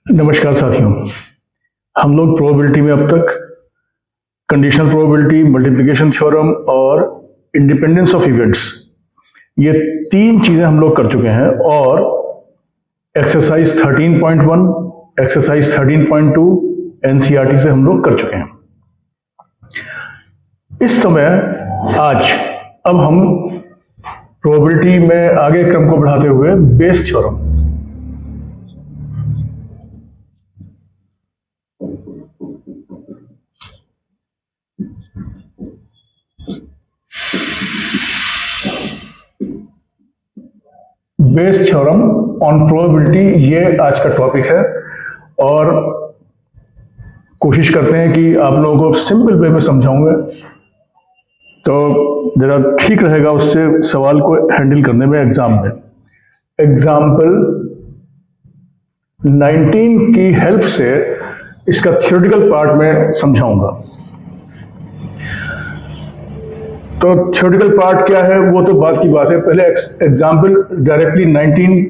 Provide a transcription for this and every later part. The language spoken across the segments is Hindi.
नमस्कार साथियों। हम लोग प्रोबेबिलिटी में अब तक कंडीशनल प्रोबेबिलिटी, मल्टीप्लिकेशन थ्योरम और इंडिपेंडेंस ऑफ इवेंट्स, ये तीन चीजें हम लोग कर चुके हैं और एक्सरसाइज 13.1, एक्सरसाइज 13.2 एनसीईआरटी से हम लोग कर चुके हैं। इस समय आज अब हम प्रोबेबिलिटी में आगे क्रम को बढ़ाते हुए Bayes theorem, Bayes theorem on probability, ये आज का टॉपिक है और कोशिश करते हैं कि आप लोगों को सिंपल वे में समझाऊंगा तो जरा ठीक रहेगा उससे सवाल को हैंडल करने में एग्जाम में। एग्जाम्पल 19 की हेल्प से इसका थ्योरेटिकल पार्ट में समझाऊंगा। तो थ्योरेटिकल पार्ट क्या है वो तो बात की बात है, पहले एग्जाम्पल डायरेक्टली 19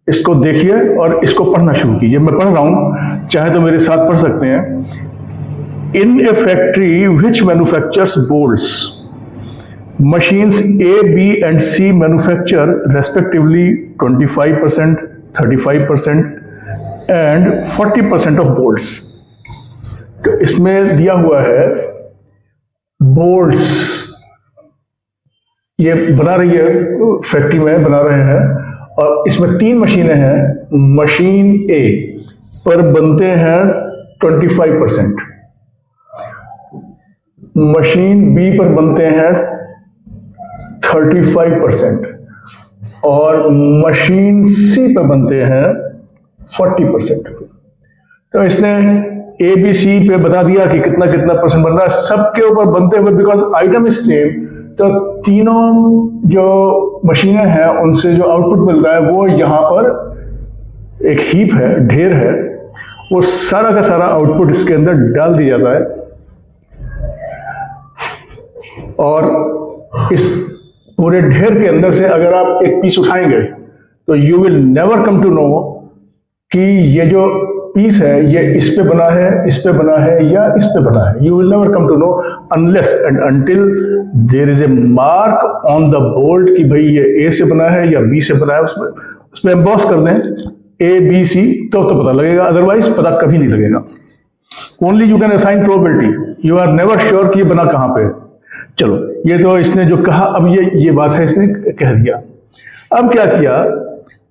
इसको देखिए और इसको पढ़ना शुरू कीजिए। मैं पढ़ रहा हूं, चाहे तो मेरे साथ पढ़ सकते हैं। In a factory which manufactures bolts, machines A, B and C manufacture respectively 25%, 35% and 40% of bolts। तो इसमें दिया हुआ है बोल्ट्स, ये बना रही है फैक्ट्री में, बना रहे हैं और इसमें तीन मशीनें हैं। मशीन ए पर बनते हैं 25%, मशीन बी पर बनते हैं 35% और मशीन सी पर बनते हैं 40%। तो इसने ए बी सी पे बता दिया कि कितना कितना परसेंट बन रहा है, सबके ऊपर बनते हुए, बिकॉज आइटम इज सेम। तो तीनों जो मशीनें हैं उनसे जो आउटपुट मिल रहा है वो यहाँ पर एक हीप है, ढेर है, वो सारा का सारा आउटपुट इसके अंदर डाल दिया जाता है और इस पूरे ढेर के अंदर से अगर आप एक पीस उठाएंगे तो you will never come to know कि ये जो पीस है ये इस पे बना है, इस पे बना है या इस पे बना है। You will never come to know unless and until there is a mark on the bolt कि भाई ये ए से बना है या बी से बना है। उसमें एम्बॉस कर दें ए बी सी तो पता लगेगा, अदरवाइज पता कभी नहीं लगेगा। Only you can assign probability, you are never sure कि ये बना कहां पे है। चलो, ये तो इसने जो कहा, अब ये बात है, इसने कह दिया। अब क्या किया,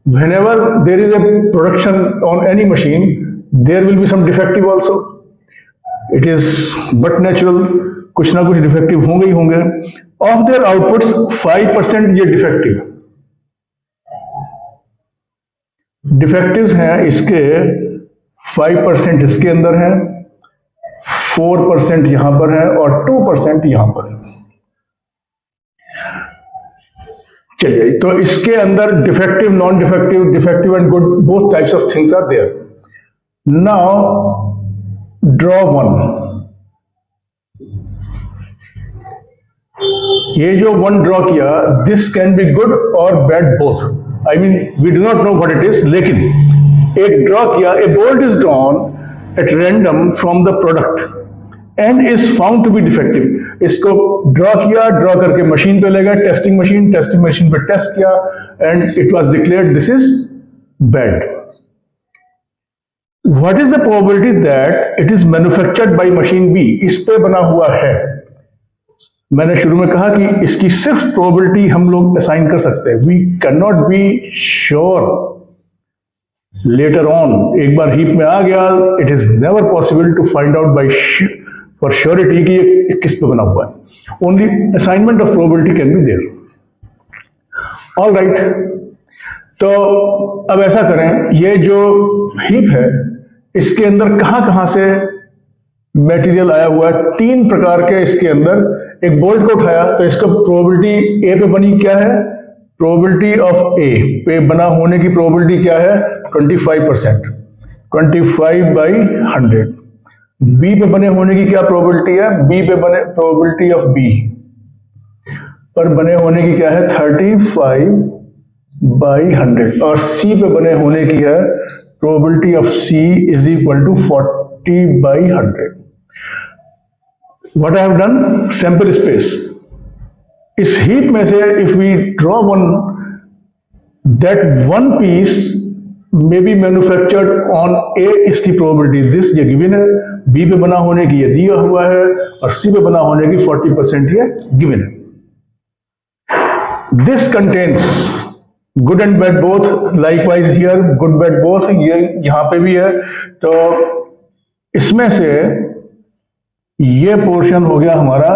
whenever there is a production on any machine there will be some defective also, it is but natural, कुछ ना कुछ डिफेक्टिव होंगे ही होंगे। ऑफ देयर आउटपुट्स 5% ये डिफेक्टिव्स हैं इसके, 5% इसके अंदर है, 4% यहां पर है और 2% यहां पर है। चलिए, तो इसके अंदर defective, non defective, defective and good, both types of things are there. Now draw one. ये जो वन ड्रॉ किया, दिस कैन बी गुड और bad both, I mean we do not know what it is, लेकिन एक ड्रॉ किया, a bolt is drawn at random from the product and is found to be defective. इसको ड्रॉ किया, ड्रॉ करके मशीन पे ले गए, टेस्टिंग मशीन पे टेस्ट किया and it was declared this is bad. What is the probability that it is manufactured by machine B? इस पे बना हुआ है। मैंने शुरू में कहा कि इसकी सिर्फ प्रोबेबिलिटी हम लोग असाइन कर सकते हैं, we can not be sure later on. एक बार हीप में आ गया, it is never possible to find out by for surety कि ये किस पे बना हुआ है। Only assignment of probability can be there. All right, तो अब ऐसा करें, ये जो हीप है इसके अंदर कहां से मटेरियल आया हुआ है? तीन प्रकार के इसके अंदर। एक बोल्ट को उठाया तो इसका प्रोबेबिलिटी ए पे बनी, क्या है? प्रोबेबिलिटी ऑफ ए पे बना होने की प्रोबेबिलिटी क्या है? 25%, 25/100। बी पे बने होने की क्या प्रोबेबिलिटी है? बी पे बने, प्रोबेबिलिटी ऑफ बी पर बने होने की क्या है? 35/100। और सी पे बने होने की है probability of C is equal to 40/100. What I have done, sample space. इस heap में से if we draw one, that one piece may be manufactured on A, इसकी probability this ये given है, B पे बना होने की ये दिया हुआ है, और C पे बना होने की 40% ये given है. This contains good and bad both. Likewise here good bad both, ये यहाँ पे भी है. तो इसमें से ये पोर्शन हो गया हमारा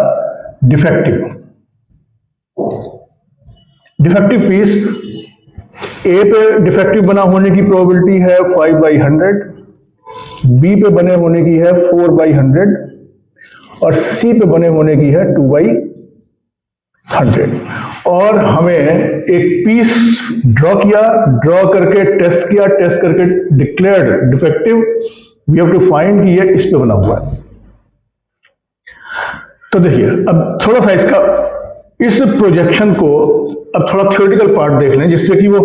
डिफेक्टिव. डिफेक्टिव पीस ए पे डिफेक्टिव बना होने की प्रोबेबिलिटी है 5/100, बी पे बने होने की है 4/100 और सी पे बने होने की है 2/100. और हमें एक पीस ड्रॉ करके टेस्ट करके declared defective. We have to find कि ये इस पे बना हुआ है. तो देखिए अब थोड़ा सा इस प्रोजेक्शन को अब थोड़ा थ्योरेटिकल पार्ट देख लें, जिससे कि वो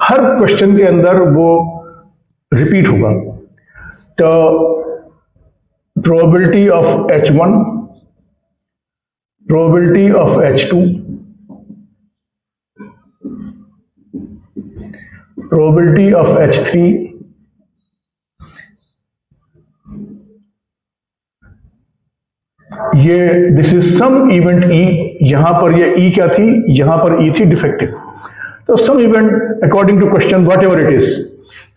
हर क्वेश्चन के अंदर वो रिपीट होगा. तो probability of H1, probability of H2, probability of H3, ये this is some event E. यहां पर ये E क्या थी, यहां पर E थी डिफेक्टिव. तो some event according to question whatever it is.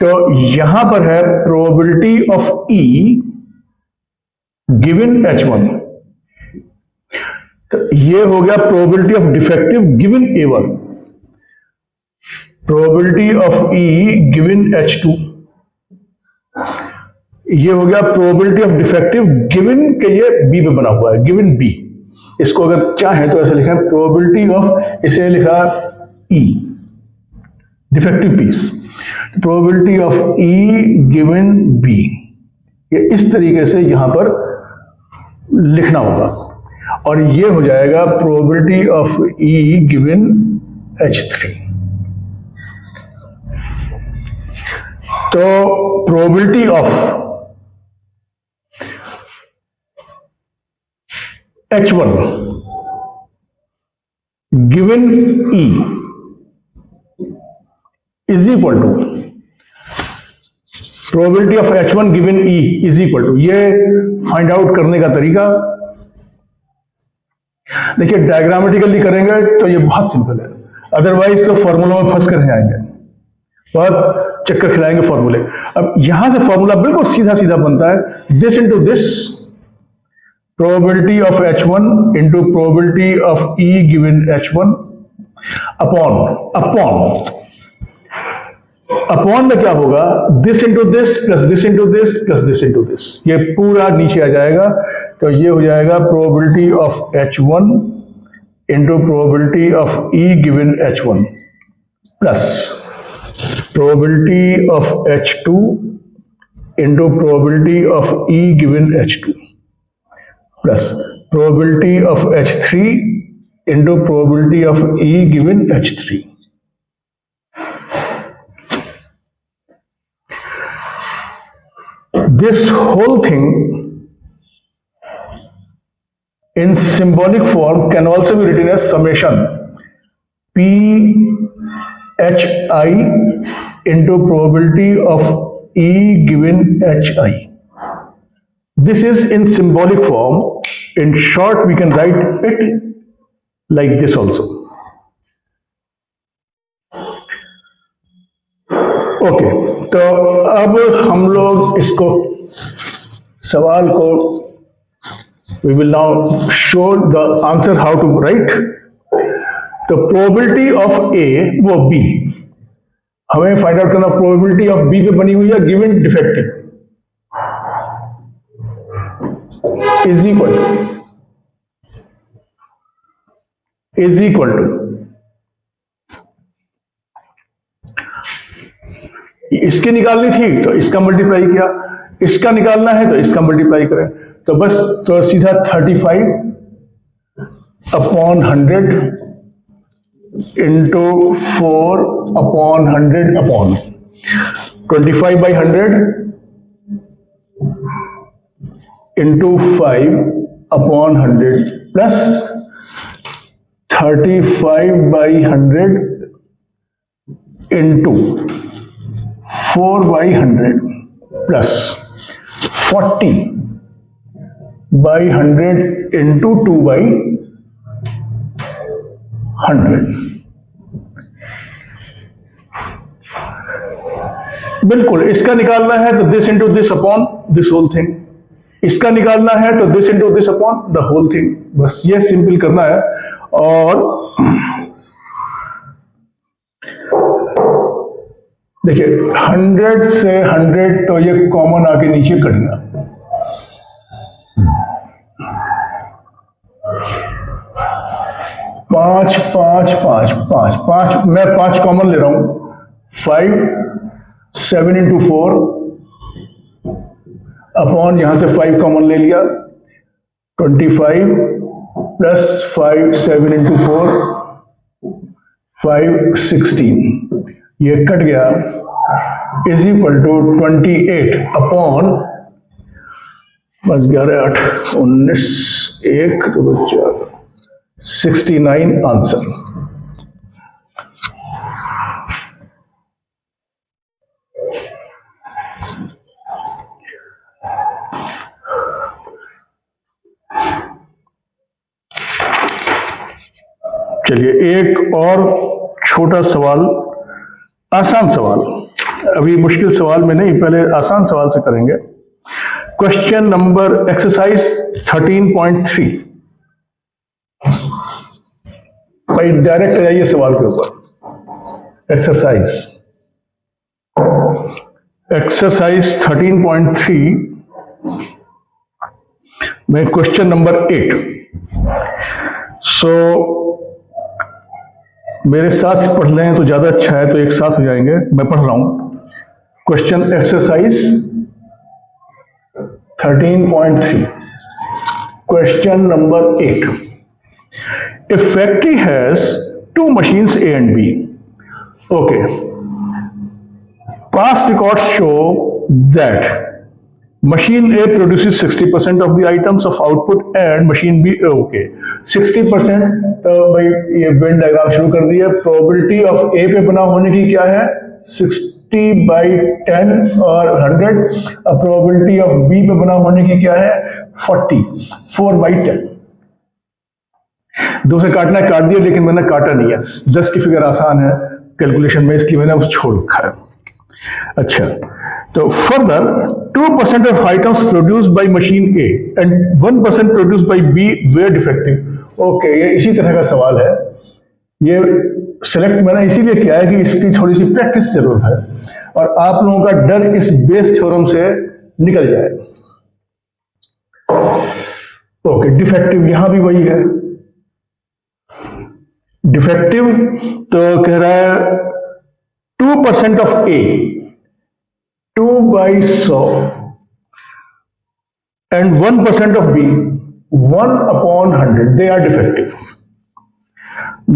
तो यहां पर है probability of E given H1. तो ये हो गया probability of defective given A1, probability of E given H2. ये हो गया प्रोबेबिलिटी ऑफ डिफेक्टिव गिवन के ये बी पे बना हुआ है, गिवन बी. इसको अगर चाहें तो ऐसे लिखा प्रोबेबिलिटी ऑफ, इसे लिखा E defective piece, probability of E given B. ये इस तरीके से यहां पर लिखना होगा और ये हो जाएगा probability of E given H3. तो probability of H1 given E is equal to probability of H1 given E is equal to, ये फाइंड आउट करने का तरीका देखिए डायग्रामेटिकली करेंगे तो ये बहुत सिंपल है, अदरवाइज तो फॉर्मूला में फंस कर जाएंगे और चक्कर खिलाएंगे फॉर्मूले. अब यहां से फॉर्मूला बिल्कुल सीधा सीधा बनता है, this into this, probability of H1 into probability of E given H1 upon में क्या होगा, this into this plus this into this plus this into this, ये पूरा नीचे आ जाएगा. तो ये हो जाएगा probability of H1 into probability of E given H1 plus probability of H2 into probability of E given H2 plus probability of H3 into probability of E given H3. This whole thing in symbolic form can also be written as summation PHI into probability of E given HI. This is in symbolic form. In short, we can write it like this also. Okay, तो अब हम लोग इसको सवाल को we will now show the answer how to write. तो probability of A वो B, हमें फाइंड आउट करना probability of B पे बनी हुई है given defective is equal to इसकी निकालनी थी तो इसका मल्टीप्लाई किया, इसका निकालना है तो इसका मल्टीप्लाई करें. तो बस तो सीधा 35/100 into 4/100 upon 25/100 into 5/100 plus 35/100 into 4/100 plus 40/100 into 2/100। बिल्कुल, इसका निकालना है तो this into this upon this whole thing, इसका निकालना है तो this into this upon the whole thing, बस ये सिंपल करना है। और देखिए 100 से 100 तो ये कॉमन आके नीचे कट गया, पांच पांच पांच पांच पांच, मैं 5 कॉमन ले रहा हूं, 5 7 into 4 अपॉन यहां से 5 कॉमन ले लिया, 25 प्लस 5 7 into 4 5 16, ये कट गया, is equal to 28 upon 5 11 8 19 1 2 4 69 answer. चलिए एक और छोटा सवाल, आसान सवाल, अभी मुश्किल सवाल में नहीं, पहले आसान सवाल से करेंगे। Question number exercise 13.3। भाई डायरेक्ट जाइए सवाल के ऊपर। एक्सरसाइज 13.3 में क्वेश्चन नंबर 8। मेरे साथ पढ़ लें तो ज्यादा अच्छा है, तो एक साथ हो जाएंगे। मैं पढ़ रहा हूं question exercise 13.3, question number 8। A factory has 2 machines A and B. Okay. Past records show that machine A produces 60% of the items of output and machine B, okay, 60%। तो भाई ये वेन डायग्राम शुरू कर दिया। प्रोबेबिलिटी ऑफ A पे बना होने की क्या है, 60/10 और 100। अब प्रोबेबिलिटी ऑफ B पे बना होने की क्या है, 40, 4/10। दो से काटना है, काट दिया, लेकिन मैंने काटा नहीं है, 10 की फिगर आसान है कैलकुलेशन में, इसलिए मैंने उसे छोड़ रखा है। अच्छा, तो further 2% of items produced by machine A and 1% produced by B were defective. Okay, ये इसी तरह का सवाल है। ये सिलेक्ट मैंने इसीलिए किया है कि इसकी थोड़ी सी प्रैक्टिस जरूरत है और आप लोगों का डर इस बेस थ्योरम से निकल जाए। ओके, डिफेक्टिव यहां भी वही है। डिफेक्टिव तो कह रहा है 2% of A, 2/100 and 1% of B, 1/100, they are defective.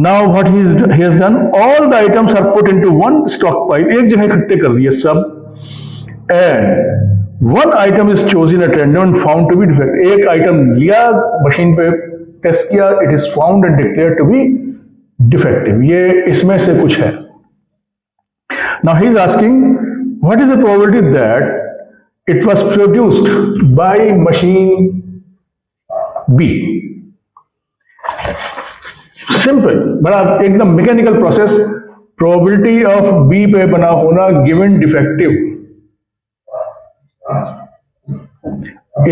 Now what he has done, all the items are put into one stockpile, एक जगह इकट्ठे कर दिए सब, and one item is chosen at random and found to be defective। एक आइटम लिया, मशीन पे टेस्ट किया, it is found and declared to be defective। ये इसमें से कुछ है। Now he is asking, what is the probability that it was produced by machine B? Simple, बड़ा एकदम mechanical process. Probability of B पे बना होना given defective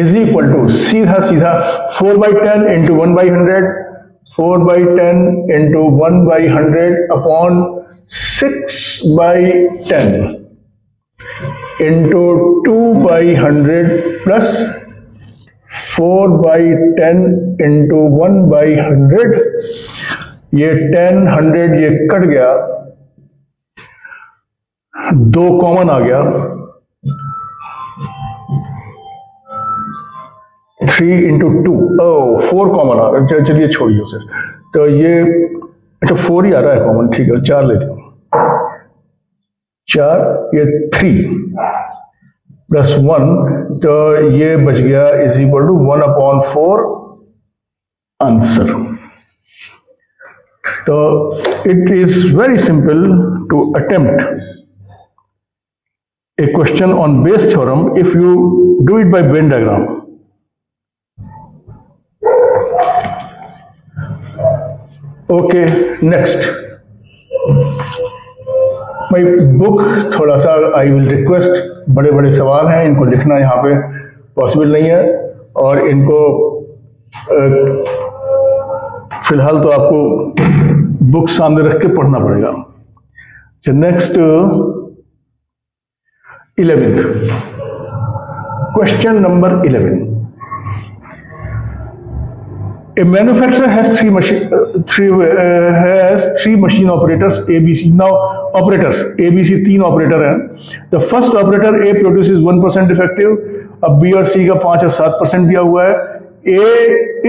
is equal to सीधा सीधा 4/10 into 1/100, 4/10 into 1/100 upon 6/10 into 2/100 plus 4/10 into 1/100। ये 10 100 ये कट गया, 2 कॉमन आ गया, 3 इंटू 2, 4 कॉमन आ गया। चलिए छोड़िए उसे, तो ये अच्छा 4 ही आ रहा है कॉमन, ठीक है 4 लेते हूं। 4, ये 3 प्लस 1, तो ये बच गया इज इक्वल टू 1/4 आंसर. तो it is very simple to attempt a question on Bayes theorem if you do it by Venn diagram. Okay, next. My book थोड़ा सा आई विल रिक्वेस्ट, बड़े बड़े सवाल हैं, इनको लिखना यहाँ पे पॉसिबल नहीं है और इनको फिलहाल तो आपको बुक सामने रख के पढ़ना पड़ेगा. Next 11th question number 11. A manufacturer has three machine operators ABC. Now operators ABC 3 operator हैं. The first operator A produces 1% defective. अब B और C का 5 और 7% दिया हुआ है. A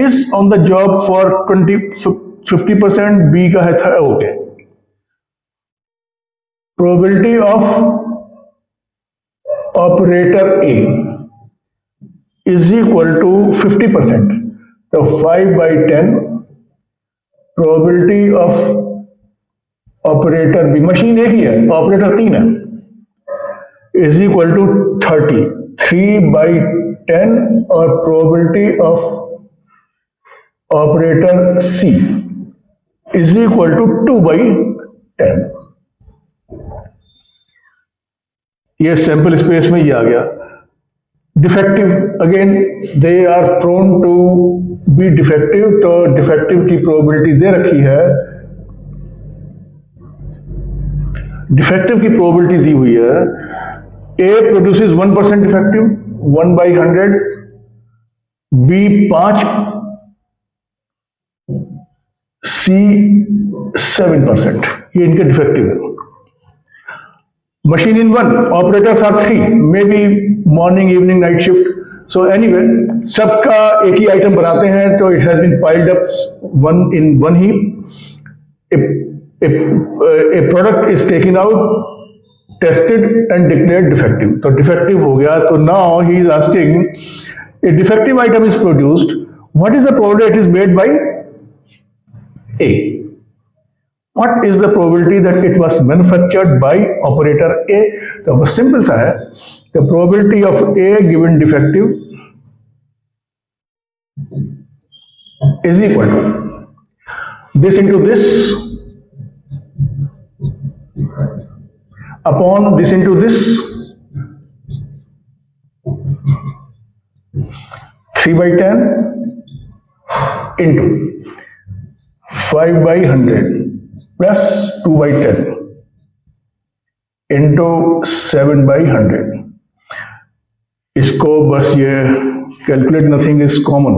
is on the job for 50%. B का है okay. Probability of operator A is equal to 50%. तो 5/10 probability of operator B, machine एक ही है, ऑपरेटर 3 है, is equal to 30. 3/10 और probability of operator C is equal to 2/10. ये सैंपल स्पेस में ये आ गया. Defective, again they are prone to be defective, तो डिफेक्टिव की प्रोबेबिलिटी दे रखी है, डिफेक्टिव की प्रोबेबिलिटी दी हुई है. A produces 1% defective, 1/100. B 5, C 7%. ये इनके डिफेक्टिव है. Machine in 1, operators are 3, maybe morning, evening, night shift. So anyway, सबका एक ही आइटम बनाते हैं, तो it has been piled up in one heap. A product is taken out, tested and declared defective. तो defective हो गया. तो now he is asking, a defective item is produced. What is the probability it is made by A? What is the probability that it was manufactured by operator A? तो सिंपल सा है, the probability of A given defective is equal to this into this upon this into this 3/10 into 5/100 plus 2/10 into 7/100. इसको बस ये कैलकुलेट नथिंग इज कॉमन,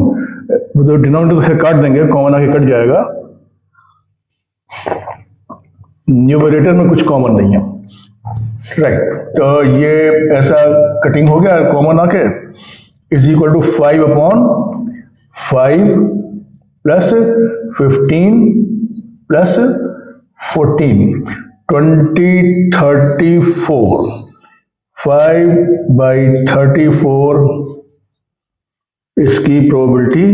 तो डिनोमिनेटर से काट देंगे, कॉमन आके कट जाएगा. न्यूमरेटर में कुछ कॉमन नहीं है, राइट. तो ये ऐसा कटिंग हो गया, कॉमन आके is equal to 5/5 plus 15 plus 14, 20, 34. 5/34 इसकी प्रोबेबिलिटी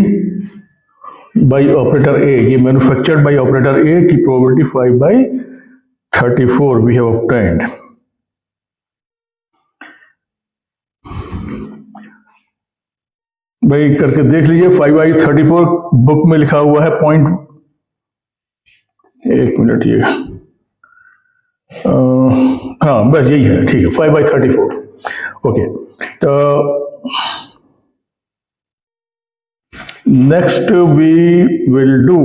बाई ऑपरेटर ए, ये मैन्युफैक्चर्ड बाई ऑपरेटर ए की प्रोबेबिलिटी 5/34 वी हैव ऑब्टेन्ड. भाई करके देख लीजिए. 5/34 बुक में लिखा हुआ है पॉइंट, एक मिनट, ये हाँ बस यही है, ठीक है, 5/34. ओके, तो next we will do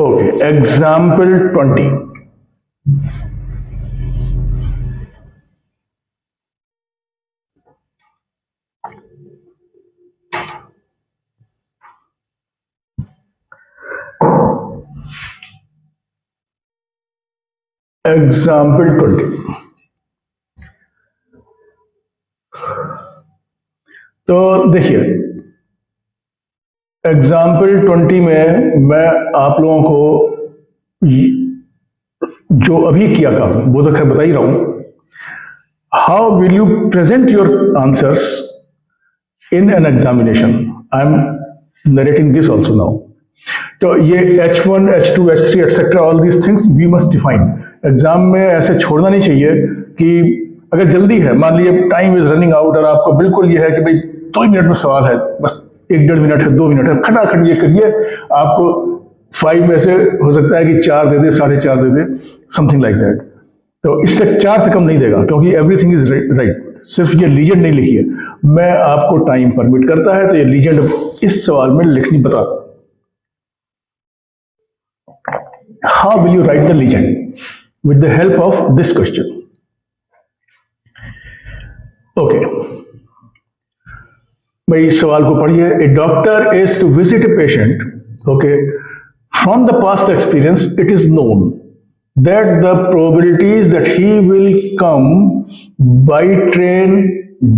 okay example 20. Example 20. तो देखिए, एग्जाम्पल 20 में मैं आप लोगों को जो अभी किया काम वो तो खैर बता ही रहा हूं. How will you present your answers in an examination? I am narrating this also now. तो ये H1, H2, H3 etcetera all these things we must define. Exam में ऐसे छोड़ना नहीं चाहिए कि अगर जल्दी है, मान लीजिए टाइम इज रनिंग आउट और आपको बिल्कुल ये है कि भाई 2 मिनट में सवाल है, बस 1-1.5 मिनट है, 2 मिनट है, खटाखट ये करिए. आपको 5 में से हो सकता है कि 4 दे दे, 4.5 दे दे, समथिंग लाइक दैट. तो इससे 4 से कम नहीं देगा क्योंकि एवरीथिंग इज राइट. सिर्फ ये लीजेंड नहीं लिखिए, मैं आपको टाइम परमिट करता है तो ये लीजेंड इस सवाल में लिखनी बता. How will you write the legend with the help of this question? Okay भाई, सवाल को पढ़िए. A doctor is to visit a patient. Okay, from the past experience it is known that the probabilities that he will come by train,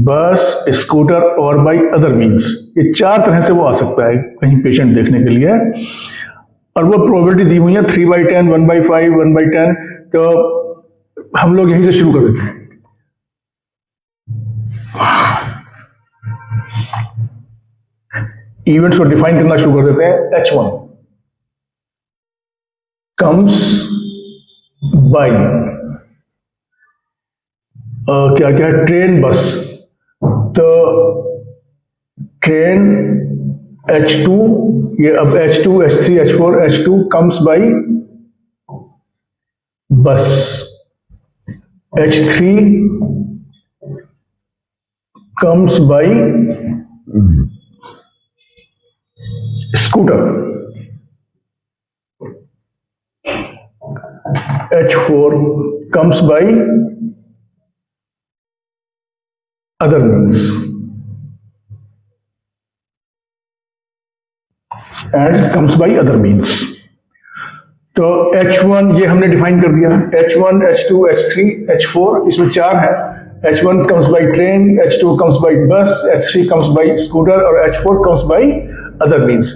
bus, scooter or by other means, ये 4 तरह से वो आ सकता है कहीं पेशेंट देखने के लिए, और वो प्रोबेबिलिटी दी हुई है 3/10, 1/5, 1/10. तो हम लोग यहीं से शुरू कर देते हैं. इवेंट्स को डिफाइन करना शुरू कर देते हैं. H1 comes बाई क्या क्या है, ट्रेन, बस. तो ट्रेन H2, ये अब H2, H3, H4, H2 comes by bus. H3 comes by scooter. H4 comes by other means and comes by other means. तो H1 ये हमने डिफाइन कर दिया. H1, H2, H3, H4, इसमें 4 है. H1 comes by train, H2 comes by bus, H3 comes by scooter और H4 comes by other means.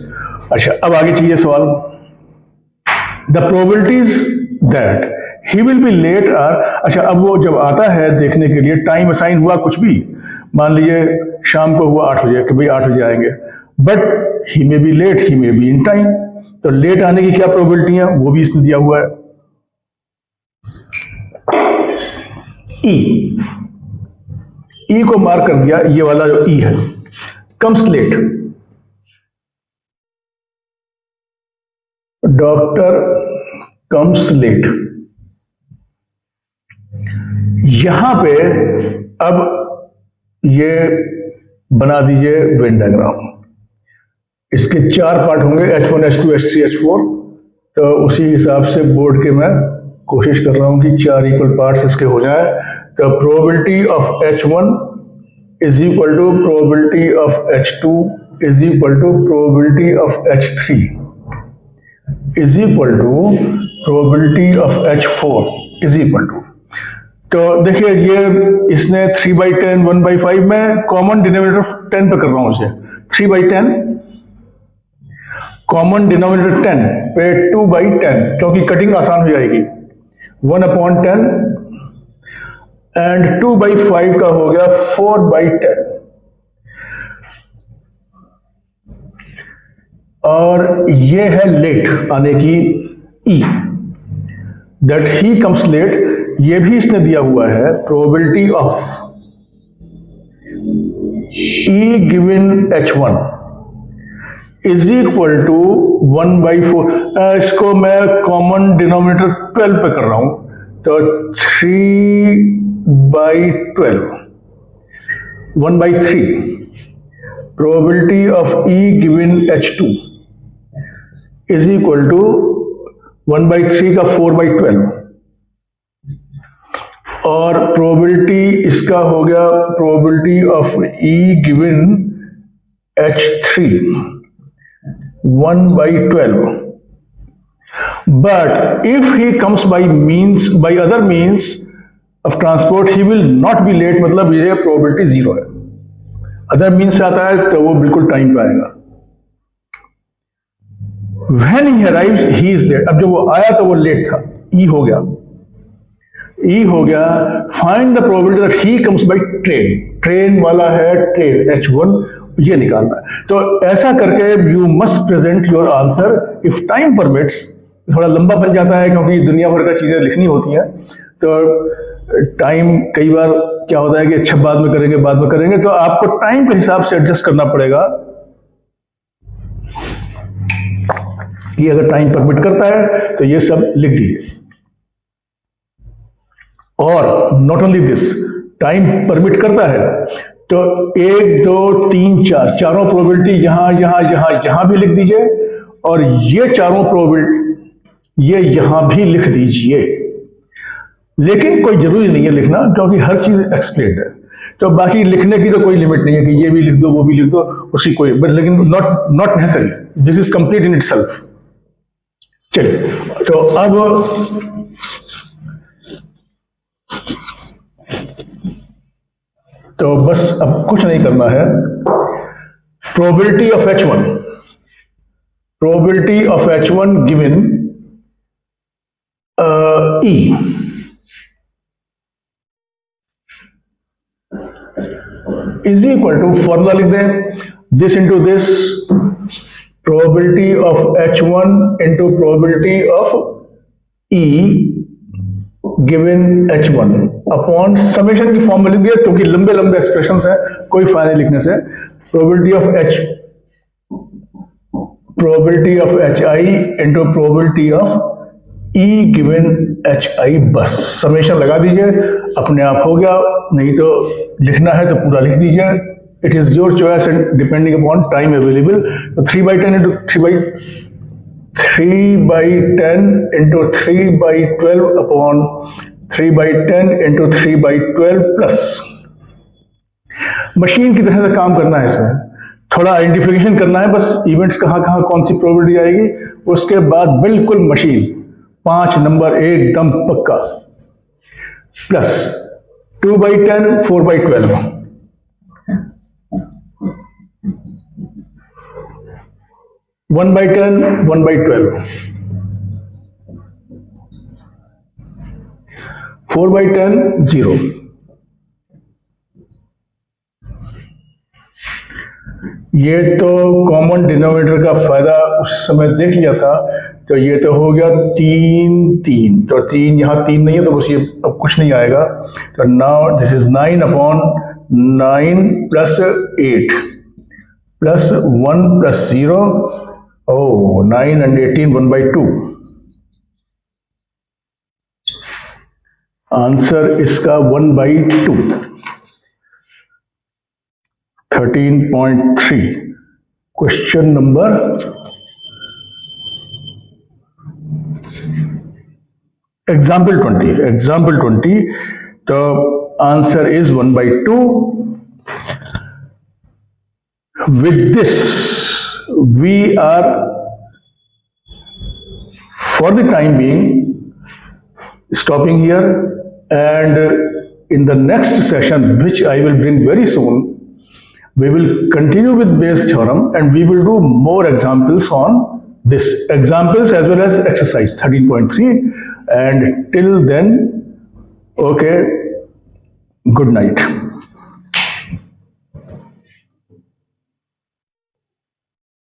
अच्छा, अब आगे चाहिए सवाल. The probabilities that he will be late are, अच्छा अब वो जब आता है देखने के लिए, टाइम असाइन हुआ कुछ भी, मान लीजिए शाम को हुआ 8 बजे कि भाई 8 बजे आएंगे, but he may be late, he may be in time. तो लेट आने की क्या प्रोबेबिलिटी है वो भी इसमें दिया हुआ है. ई को मार्क कर दिया, ये वाला जो ई है. Comes late, doctor comes late. यहां पे अब ये बना दीजिए वेन डायग्राम. इसके 4 पार्ट होंगे, H1, H2, H3, H4. तो उसी हिसाब से बोर्ड के मैं कोशिश कर रहा हूं कि 4 इक्वल पार्ट्स इसके हो जाए. तो probability of H1 is equal to probability of H2 is equal to probability of H3 is equal to probability of H4 is equal to. तो देखिए ये इसने 3/10, 1/5 में कॉमन डिनोमिनेटर 10 पे कर रहा हूं इसे. 3/10 कॉमन डिनोमिनेटर 10 पे 2/10 क्योंकि कटिंग आसान हो जाएगी. 1/10 एंड 2/5 का हो गया 4/10. और ये है लेट आने की E, that he comes late. ये भी इसने दिया हुआ है probability of E given H1 is equal to 1/4. इसको मैं कॉमन डिनोमिनेटर 12 पे कर रहा हूं. तो 3/12 1/3 probability of E given H2 is equal to 1/3 का 4/12. और प्रोबेबिलिटी इसका हो गया probability of E given H3 1/12. But if he comes by other means of transport, he will not be late. मतलब ये प्रोबेबिलिटी 0 है. अदर मीन्स से आता है तो वो बिल्कुल टाइम पे आएगा. When he arrives he is late. अब जब वो आया तो वो लेट था, ई हो गया, ई हो गया। Find the probability that he comes by train, train वाला है ट्रेन H1, ये निकालना है। तो ऐसा करके you must present your answer if time permits. थोड़ा लंबा बन जाता है क्योंकि दुनिया भर का चीजें लिखनी होती हैं, तो टाइम कई बार क्या होता है कि अच्छा बाद में करेंगे, बाद में करेंगे, तो आपको टाइम के हिसाब से एडजस्ट करना पड़ेगा। ये अगर टाइम परमिट करता है तो ये सब लिख दीजिए। और not only this, time permit करता है तो 1 2 3 4 चारों प्रोबेबिलिटी यहां यहां यहां यहां भी लिख दीजिए, और ये चारों प्रोबेबिलिटी ये यहां भी लिख दीजिए। लेकिन कोई जरूरी नहीं है लिखना, क्योंकि हर चीज एक्सप्लेन्ड है, तो बाकी लिखने की तो कोई लिमिट नहीं है कि ये भी लिख दो वो भी लिख दो, उसकी कोई, बट लेकिन not necessary, this is complete in itself. चलिए, तो अब तो बस अब कुछ नहीं करना है। Probability of H1, probability of H1 given E is equal to, formula लिख दें, this into this, probability of H1 into probability of E given H1 upon summation की फॉर्म में लिख दिया, क्योंकि लंबे लंबे एक्सप्रेशंस हैं, कोई फायदा नहीं लिखने से। Probability of HI into probability of E given HI, बस समेशन लगा दीजिए, अपने आप हो गया। नहीं तो लिखना है तो पूरा लिख दीजिए। It is your choice and depending upon time available. तो 3/10 into 3/10 into 3/12 upon 3/10 into 3/12 plus. Machine की तरह से काम करना है, इसमें थोड़ा आइडेंटिफिकेशन करना है बस, इवेंट्स कहाँ कहाँ कौन सी प्रोबेबिलिटी आएगी, उसके बाद बिल्कुल मशीन 5 नंबर एकदम पक्का, प्लस 2/10 4/12, 1/10 1/12, 4/10 0। ये तो कॉमन डिनोमिनेटर का फायदा उस समय देख लिया था, तो ये तो हो गया 3 3, तो 3 यहाँ 3 नहीं है तो बस ये अब कुछ नहीं आएगा। तो now this is 9 upon 9 plus 8 plus 1 plus 0, 9 and 18 1/2। Answer इसका 1/2, 13.3। क्वेश्चन नंबर एग्जाम्पल 20, तो answer is 1/2। With this, we are, for the time being, stopping here, and in the next session, which I will bring very soon, we will continue with Bayes' theorem, and we will do more examples on this, examples as well as exercise 13.3, and till then, okay, good night.